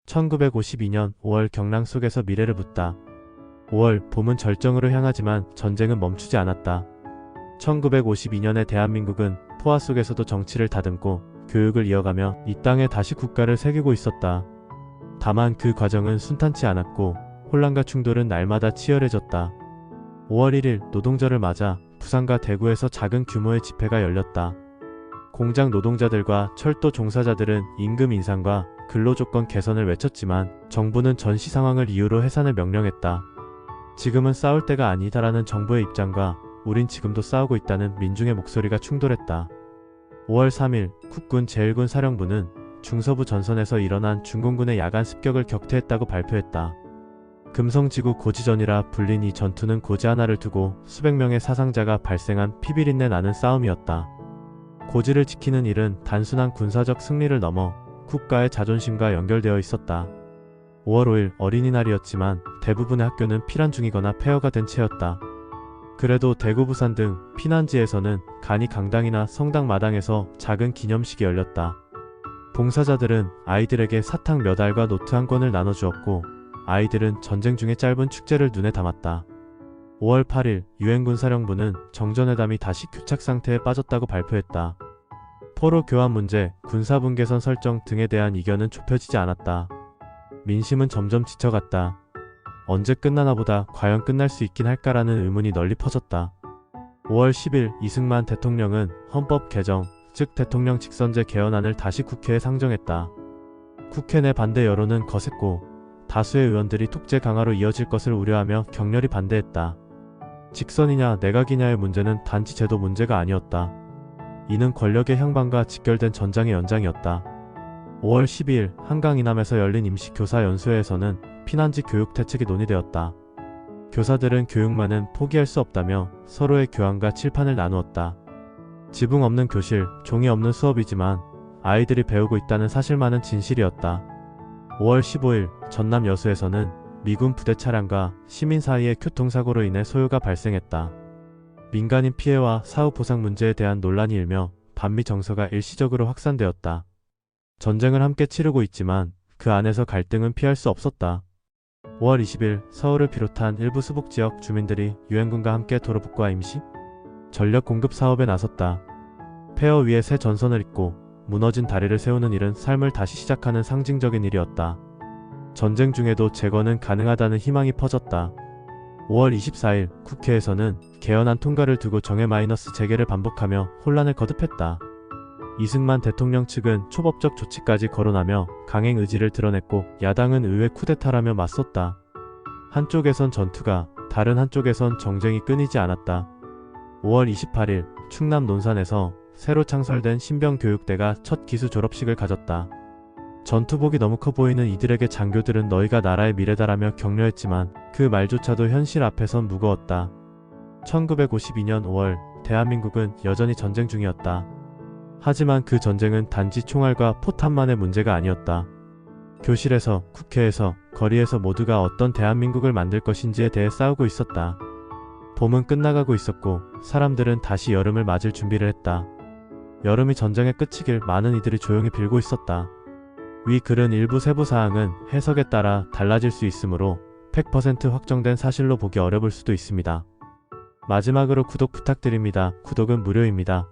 1952년 5월 경랑 속에서 미래를 묻다. 5월 봄은 절정으로 향하지만 전쟁은 멈추지 않았다. 1952년의 대한민국은 포화 속에서도 정치를 다듬고 교육을 이어가며 이 땅에 다시 국가를 새기고 있었다. 다만 그 과정은 순탄치 않았고 혼란과 충돌은 날마다 치열해졌다. 5월 1일 노동절을 맞아 부산과 대구에서 작은 규모의 집회가 열렸다. 공장 노동자들과 철도 종사자들은 임금 인상과 근로조건 개선을 외쳤지만 정부는 전시 상황을 이유로 해산을 명령했다. 지금은 싸울 때가 아니다라는 정부의 입장과 우린 지금도 싸우고 있다는 민중의 목소리가 충돌했다. 5월 3일 국군 제1군 사령부는 중서부 전선에서 일어난 중공군의 야간 습격을 격퇴했다고 발표했다. 금성지구 고지전이라 불린 이 전투는 고지 하나를 두고 수백 명의 사상자가 발생한 피비린내 나는 싸움이었다. 고지를 지키는 일은 단순한 군사적 승리를 넘어 국가의 자존심과 연결되어 있었다. 5월 5일 어린이날이었지만 대부분의 학교는 피란 중이거나 폐허가 된 채였다. 그래도 대구, 부산 등 피난지에서는 간이 강당이나 성당 마당에서 작은 기념식이 열렸다. 봉사자들은 아이들에게 사탕 몇 알과 노트 한 권을 나눠주었고 아이들은 전쟁 중의 짧은 축제를 눈에 담았다. 5월 8일 유엔군 사령부는 정전회담이 다시 교착 상태에 빠졌다고 발표했다. 포로 교환 문제, 군사분계선 설정 등에 대한 이견은 좁혀지지 않았다. 민심은 점점 지쳐갔다. 언제 끝나나 보다 과연 끝날 수 있긴 할까라는 의문이 널리 퍼졌다. 5월 10일 이승만 대통령은 헌법 개정, 즉 대통령 직선제 개헌안을 다시 국회에 상정했다. 국회 내 반대 여론은 거셌고 다수의 의원들이 독재 강화로 이어질 것을 우려하며 격렬히 반대했다. 직선이냐 내각이냐의 문제는 단지 제도 문제가 아니었다. 이는 권력의 향방과 직결된 전장의 연장이었다. 5월 12일 한강 이남에서 열린 임시교사연수회에서는 피난지 교육 대책이 논의되었다. 교사들은 교육만은 포기할 수 없다며 서로의 교환과 칠판을 나누었다. 지붕 없는 교실, 종이 없는 수업이지만 아이들이 배우고 있다는 사실만은 진실이었다. 5월 15일 전남 여수에서는 미군 부대 차량과 시민 사이의 교통사고로 인해 소요가 발생했다. 민간인 피해와 사후 보상 문제에 대한 논란이 일며 반미 정서가 일시적으로 확산되었다. 전쟁을 함께 치르고 있지만 그 안에서 갈등은 피할 수 없었다. 5월 20일 서울을 비롯한 일부 수복지역 주민들이 유엔군과 함께 도로북과 임시 전력 공급 사업에 나섰다. 폐허 위에 새 전선을 잇고 무너진 다리를 세우는 일은 삶을 다시 시작하는 상징적인 일이었다. 전쟁 중에도 재건은 가능하다는 희망이 퍼졌다. 5월 24일 국회에서는 개헌안 통과를 두고 정해 마이너스 재개를 반복하며 혼란을 거듭했다. 이승만 대통령 측은 초법적 조치까지 거론하며 강행 의지를 드러냈고 야당은 의회 쿠데타라며 맞섰다. 한쪽에선 전투가, 다른 한쪽에선 정쟁이 끊이지 않았다. 5월 28일 충남 논산에서 새로 창설된 신병교육대가 첫 기수 졸업식을 가졌다. 전투복이 너무 커 보이는 이들에게 장교들은 너희가 나라의 미래다라며 격려했지만 그 말조차도 현실 앞에선 무거웠다. 1952년 5월 대한민국은 여전히 전쟁 중이었다. 하지만 그 전쟁은 단지 총알과 포탄만의 문제가 아니었다. 교실에서, 국회에서, 거리에서 모두가 어떤 대한민국을 만들 것인지에 대해 싸우고 있었다. 봄은 끝나가고 있었고 사람들은 다시 여름을 맞을 준비를 했다. 여름이 전쟁의 끝이길 많은 이들이 조용히 빌고 있었다. 위 글은 일부 세부사항은 해석에 따라 달라질 수 있으므로 100% 확정된 사실로 보기 어려울 수도 있습니다. 마지막으로 구독 부탁드립니다. 구독은 무료입니다.